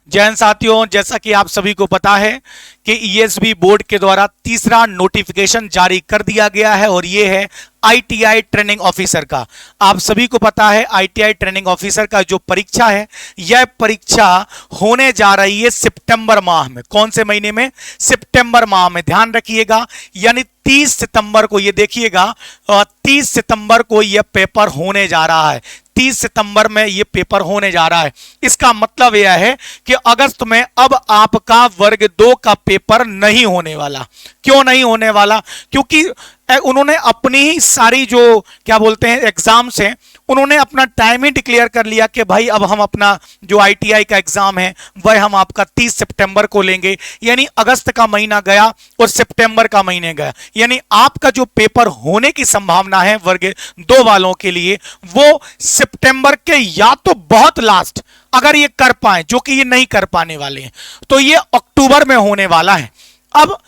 जय हिंद साथियों, जैसा कि आप सभी को पता है कि ईएसबी बोर्ड के द्वारा तीसरा नोटिफिकेशन जारी कर दिया गया है और ये है आईटीआई ट्रेनिंग ऑफिसर का। आप सभी को पता है आईटीआई ट्रेनिंग ऑफिसर का जो परीक्षा है, यह परीक्षा होने जा रही है सितंबर माह में। कौन से महीने में? सितंबर माह में। ध्यान रखिएगा, यानी 30 सितंबर को, ये देखिएगा 30 सितंबर को यह पेपर होने जा रहा है। 30 सितंबर में ये पेपर होने जा रहा है। इसका मतलब यह है कि अगस्त में अब आपका वर्ग 2 का पेपर नहीं होने वाला। क्यों नहीं होने वाला? क्योंकि उन्होंने अपनी ही सारी जो क्या बोलते हैं एग्जाम्स हैं, उन्होंने अपना टाइम ही डिक्लेयर कर लिया कि भाई अब हम अपना जो आईटीआई का एग्जाम है वह हम आपका 30 सितंबर को लेंगे। यानी अगस्त का महीना गया और सितंबर का महीने गया, यानी आपका जो पेपर होने की संभावना है वर्ग 2 वालों के लिए वो सितंबर के या तो बहुत लास्ट, अगर ये कर पाए, जो कि ये नहीं कर पाने वाले हैं, तो ये अक्टूबर में होने वाला है। अब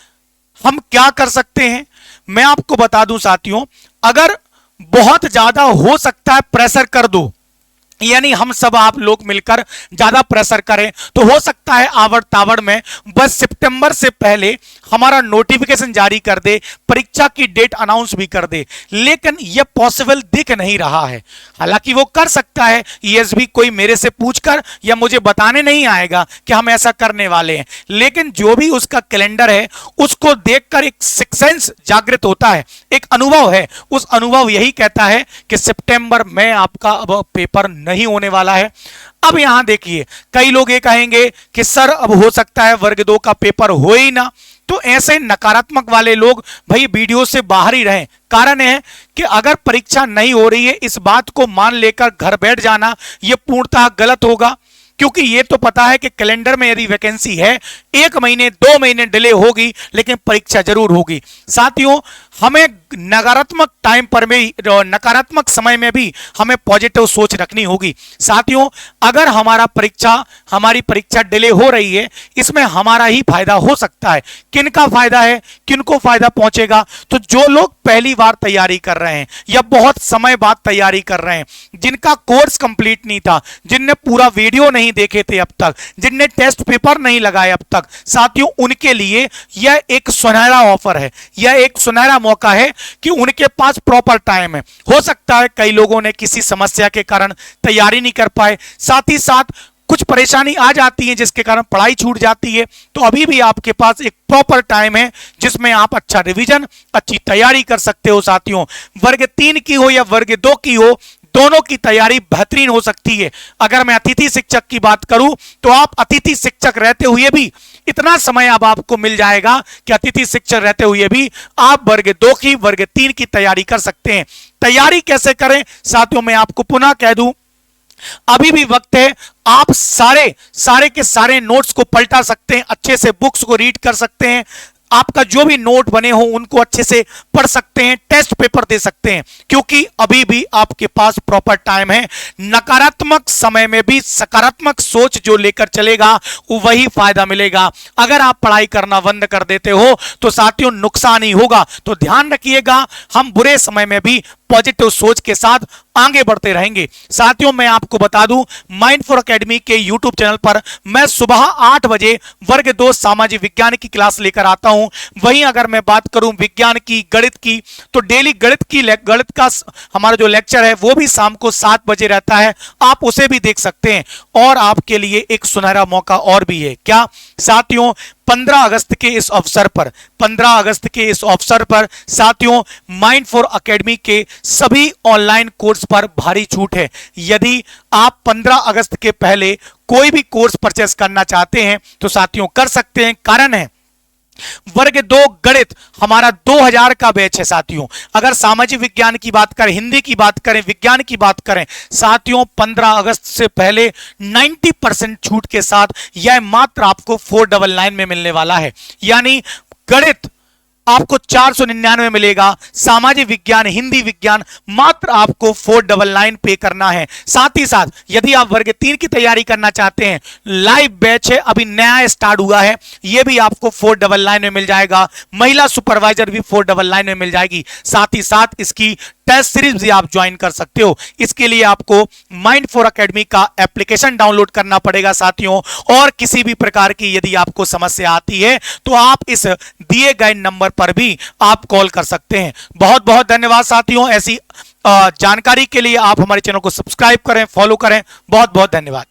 हम क्या कर सकते हैं मैं आपको बता दूं साथियों, अगर बहुत ज्यादा हो सकता है प्रेशर कर दो, यानी हम सब आप लोग मिलकर ज्यादा प्रेशर करें, तो हो सकता है आवड़ तावड़ में बस सितंबर से पहले हमारा नोटिफिकेशन जारी कर दे, परीक्षा की डेट अनाउंस भी कर दे। लेकिन यह पॉसिबल दिख नहीं रहा है। हालांकि वो कर सकता है, ईएसबी कोई मेरे से पूछकर या मुझे बताने नहीं आएगा कि हम ऐसा करने वाले हैं, लेकिन जो भी उसका कैलेंडर है उसको देखकर एक सिक्स सेंस जागृत होता है, एक अनुभव है। उस अनुभव यही कहता है कि सितंबर में आपका अब पेपर नहीं होने वाला है। अब यहां देखिए, कई लोग ये कहेंगे कि सर अब हो सकता है वर्ग 2 का पेपर हो ही ना, तो ऐसे नकारात्मक वाले लोग भाई वीडियो से बाहर ही रहें। कारण है कि अगर परीक्षा नहीं हो रही है इस बात को मान लेकर घर बैठ जाना यह पूर्णतः गलत होगा, क्योंकि ये तो पता है कि कैलेंडर में यदि वैकेंसी है 1 महीने 2 महीने डिले होगी लेकिन परीक्षा जरूर होगी। साथियों, हमें नकारात्मक टाइम पर भी, नकारात्मक समय में भी हमें पॉजिटिव सोच रखनी होगी। साथियों, अगर हमारी परीक्षा डिले हो रही है, इसमें हमारा ही फायदा हो सकता है। किनका फायदा है, किनको फायदा पहुंचेगा? तो जो लोग पहली बार तैयारी कर रहे हैं या बहुत समय बाद तैयारी कर रहे हैं, जिनका कोर्स कंप्लीट नहीं था, जिनने पूरा वीडियो नहीं देखे थे अब तक, जिनने टेस्ट पेपर नहीं लगाए अब तक, साथियों उनके लिए यह एक सुनहरा ऑफर है, यह एक सुनहरा मौका है कि उनके पास प्रॉपर टाइम है। हो सकता है कई लोगों ने किसी समस्या के कारण तैयारी नहीं कर पाए, साथ ही साथ कुछ परेशानी आ जाती है जिसके कारण पढ़ाई छूट जाती है, तो अभी भी आपके पास एक प्रॉपर टाइम है जिसमें आप अच्छा रिवीजन, अच्छी तैयारी कर सकते हो। साथियों, वर्ग 3 की हो या वर्ग 2 की हो, दोनों की तैयारी बेहतरीन हो सकती है। अगर मैं अतिथि शिक्षक की बात करूं तो आप अतिथि शिक्षक रहते हुए भी इतना समय अब आपको मिल जाएगा कि अतिथि शिक्षक रहते हुए भी आप वर्ग 2 की, वर्ग 3 की तैयारी कर सकते हैं। तैयारी कैसे करें साथियों, मैं आपको पुनः कह दूं, अभी भी वक्त है। आप सारे के सारे नोट्स को पलटा सकते हैं, अच्छे से बुक्स को रीड कर सकते हैं, आपका जो भी नोट बने हो उनको अच्छे से पढ़ सकते हैं, टेस्ट पेपर दे सकते हैं, क्योंकि अभी भी आपके पास प्रॉपर टाइम है। नकारात्मक समय में भी सकारात्मक सोच जो लेकर चलेगा वही फायदा मिलेगा। अगर आप पढ़ाई करना बंद कर देते हो तो साथियों नुकसान ही होगा। तो ध्यान रखिएगा, हम बुरे समय में भी पॉजिटिव सोच के साथ आगे बढ़ते रहेंगे। साथियों, मैं आपको बता दूं, माइंड फॉर एकेडमी के यूट्यूब चैनल पर मैं सुबह 8 बजे वर्ग 2 सामाजिक विज्ञान की क्लास लेकर आता हूं। वहीं अगर मैं बात करूं विज्ञान की, गणित की, तो डेली गणित का हमारा जो लेक्चर है वो भी शाम को 7 बजे रहता है, आप उसे भी देख सकते हैं। और आपके लिए एक सुनहरा मौका और भी है। क्या साथियों, 15 अगस्त के इस अवसर पर साथियों माइंड फॉर एकेडमी के सभी ऑनलाइन कोर्स पर भारी छूट है। यदि आप 15 अगस्त के पहले कोई भी कोर्स परचेस करना चाहते हैं तो साथियों कर सकते हैं। कारण है वर्ग 2 गणित हमारा 2000 का बैच है। साथियों, अगर सामाजिक विज्ञान की बात करें, हिंदी की बात करें, विज्ञान की बात करें, साथियों 15 अगस्त से पहले 90% छूट के साथ यह मात्र आपको 499 में मिलने वाला है। यानी गणित आपको 499 मिलेगा, सामाजिक विज्ञान, हिंदी विज्ञान मात्र आपको 499 पे करना है। साथ ही साथ यदि आप वर्ग 3 की तैयारी करना चाहते हैं, लाइव बैच है, अभी नया स्टार्ट हुआ है, यह भी आपको 499 में मिल जाएगा। महिला सुपरवाइजर भी 499 में मिल जाएगी। साथ ही साथ इसकी टेस्ट सीरीज भी आप ज्वाइन कर सकते हो। इसके लिए आपको माइंड4 एकेडमी का एप्लीकेशन डाउनलोड करना पड़ेगा साथियों, और किसी भी प्रकार की यदि आपको समस्या आती है तो आप इस दिए गए नंबर पर भी आप कॉल कर सकते हैं। बहुत बहुत धन्यवाद साथियों। ऐसी जानकारी के लिए आप हमारे चैनल को सब्सक्राइब करें, फॉलो करें। बहुत बहुत धन्यवाद।